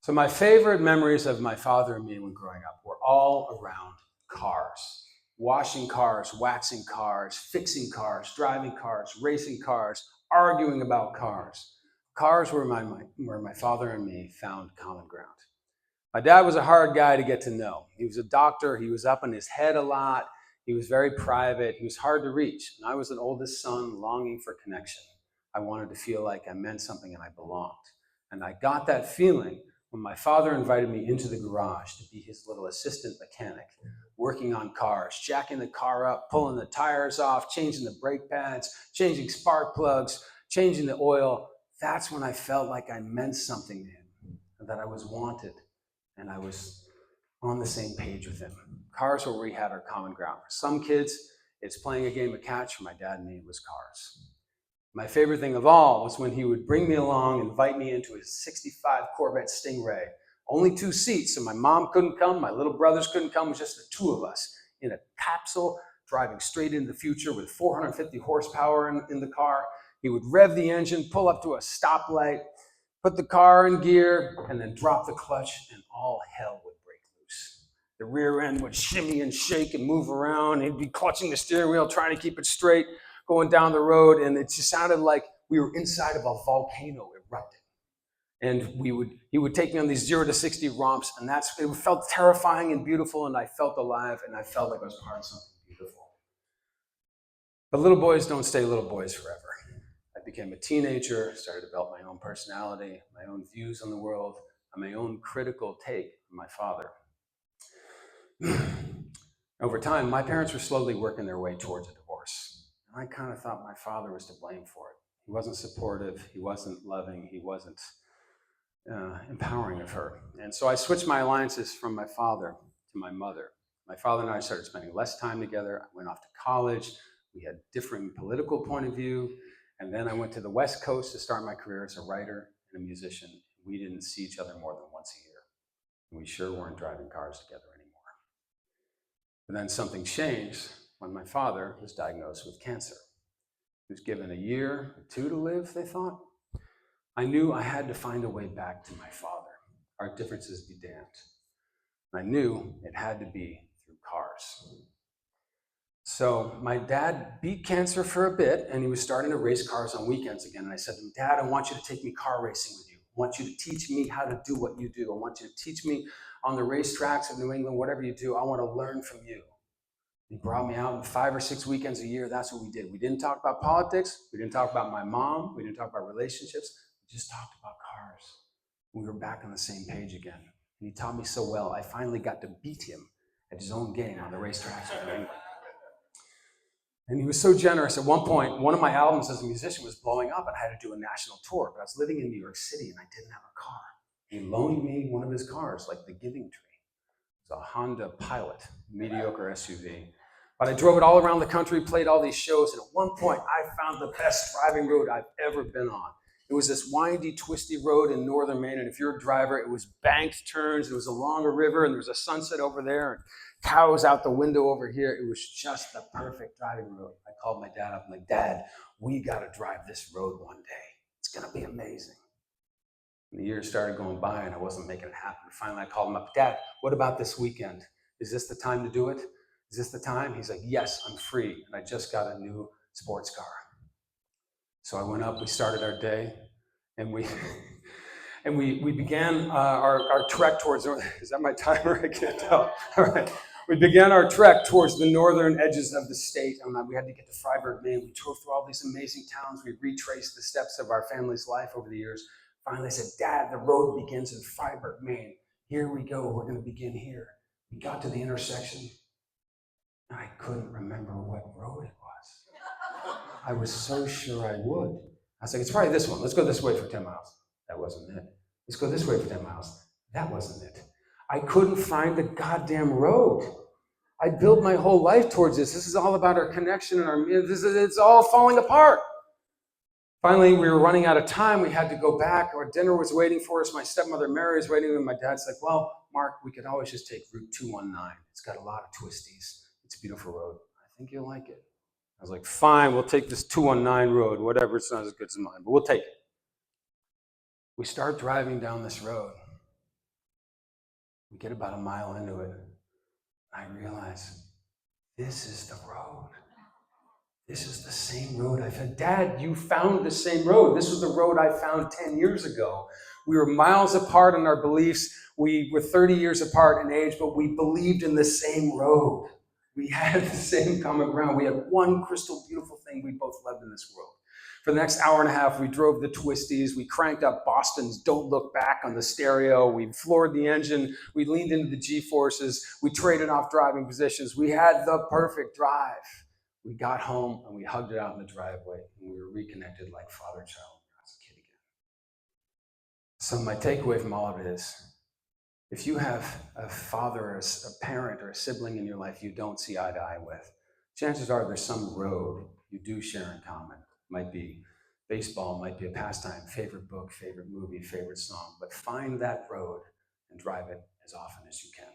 So my favorite memories of my father and me when growing up were all around cars. Washing cars, waxing cars, fixing cars, driving cars, racing cars, arguing about cars. Cars were where my father and me found common ground. My dad was a hard guy to get to know. He was a doctor. He was up in his head a lot. He was very private. He was hard to reach. And I was an oldest son longing for connection. I wanted to feel like I meant something and I belonged. And I got that feeling when my father invited me into the garage to be his little assistant mechanic, working on cars, jacking the car up, pulling the tires off, changing the brake pads, changing spark plugs, changing the oil. That's when I felt like I meant something to him and that I was wanted and I was on the same page with him. Cars were where we had our common ground. For some kids, it's playing a game of catch. For my dad and me, it was cars. My favorite thing of all was when he would bring me along, invite me into his 65 Corvette Stingray. Only 2 seats, so my mom couldn't come, my little brothers couldn't come, it was just the 2 of us in a capsule driving straight into the future with 450 horsepower in the car. He would rev the engine, pull up to a stoplight, put the car in gear, and then drop the clutch, and all hell would break loose. The rear end would shimmy and shake and move around. He'd be clutching the steering wheel, trying to keep it straight, going down the road, and it just sounded like we were inside of a volcano erupting. And he would take me on these 0 to 60 romps, and it felt terrifying and beautiful, and I felt alive, and I felt like I was part of something beautiful. But little boys don't stay little boys forever. I became a teenager, started to develop my own personality, my own views on the world, and my own critical take on my father. Over time, my parents were slowly working their way towards a divorce. And I kind of thought my father was to blame for it. He wasn't supportive, he wasn't loving, he wasn't empowering of her. And so I switched my alliances from my father to my mother. My father and I started spending less time together. I went off to college. We had differing political point of view. And then I went to the West Coast to start my career as a writer and a musician. We didn't see each other more than once a year. And we sure weren't driving cars together anymore. But then something changed when my father was diagnosed with cancer. He was given a year or 2 to live, they thought. I knew I had to find a way back to my father. Our differences be damned. I knew it had to be through cars. So my dad beat cancer for a bit, and he was starting to race cars on weekends again. And I said to him, Dad, I want you to take me car racing with you. I want you to teach me how to do what you do. I want you to teach me on the racetracks of New England, whatever you do. I want to learn from you. He brought me out 5 or 6 weekends a year. That's what we did. We didn't talk about politics. We didn't talk about my mom. We didn't talk about relationships. We just talked about cars. We were back on the same page again. And he taught me so well, I finally got to beat him at his own game on the racetracks of New England. And he was so generous. At one point, one of my albums as a musician was blowing up, and I had to do a national tour. But I was living in New York City, and I didn't have a car. He loaned me one of his cars, like the Giving Tree. It was a Honda Pilot, mediocre SUV. But I drove it all around the country, played all these shows, and at one point, I found the best driving road I've ever been on. It was this windy, twisty road in northern Maine, and if you're a driver, it was banked turns, it was along a river, and there was a sunset over there, and cows out the window over here. It was just the perfect driving road. I called my dad up. I'm like, Dad, we got to drive this road one day. It's going to be amazing. And the years started going by, and I wasn't making it happen. Finally, I called him up. Dad, what about this weekend? Is this the time to do it? Is this the time? He's like, yes, I'm free. And I just got a new sports car. So I went up, we started our day, and we began our trek towards, is that my timer? I can't tell. All right. We began our trek towards the northern edges of the state, and we had to get to Freiburg, Maine. We drove through all these amazing towns. We retraced the steps of our family's life over the years. Finally, I said, Dad, the road begins in Freiburg, Maine. Here we go. We're going to begin here. We got to the intersection, and I couldn't remember what road it was. I was so sure I would. I was like, it's probably this one. Let's go this way for 10 miles. That wasn't it. Let's go this way for 10 miles. That wasn't it. I couldn't find the goddamn road. I built my whole life towards this. This is all about our connection and it's all falling apart. Finally, we were running out of time. We had to go back. Our dinner was waiting for us. My stepmother Mary was waiting, and my dad's like, well, Mark, we could always just take Route 219. It's got a lot of twisties. It's a beautiful road. I think you'll like it. I was like, fine, we'll take this 219 road, whatever, it's not as good as mine, but we'll take it. We start driving down this road, We get about a mile into it. I realize this is the road. This is the same road I found. Dad, you found the same road. This was the road I found 10 years ago. We were miles apart in our beliefs. We were 30 years apart in age, but we believed in the same road. We had the same common ground. We had one crystal beautiful thing we both loved in this world. For the next hour and a half, we drove the twisties. We cranked up Boston's Don't Look Back on the stereo. We floored the engine. We leaned into the G-forces. We traded off driving positions. We had the perfect drive. We got home and we hugged it out in the driveway, and we were reconnected like father and child when I was a kid again. So my takeaway from all of it is, if you have a father or a parent or a sibling in your life you don't see eye to eye with, chances are there's some road you do share in common. It might be baseball, might be a pastime, favorite book, favorite movie, favorite song, but find that road and drive it as often as you can.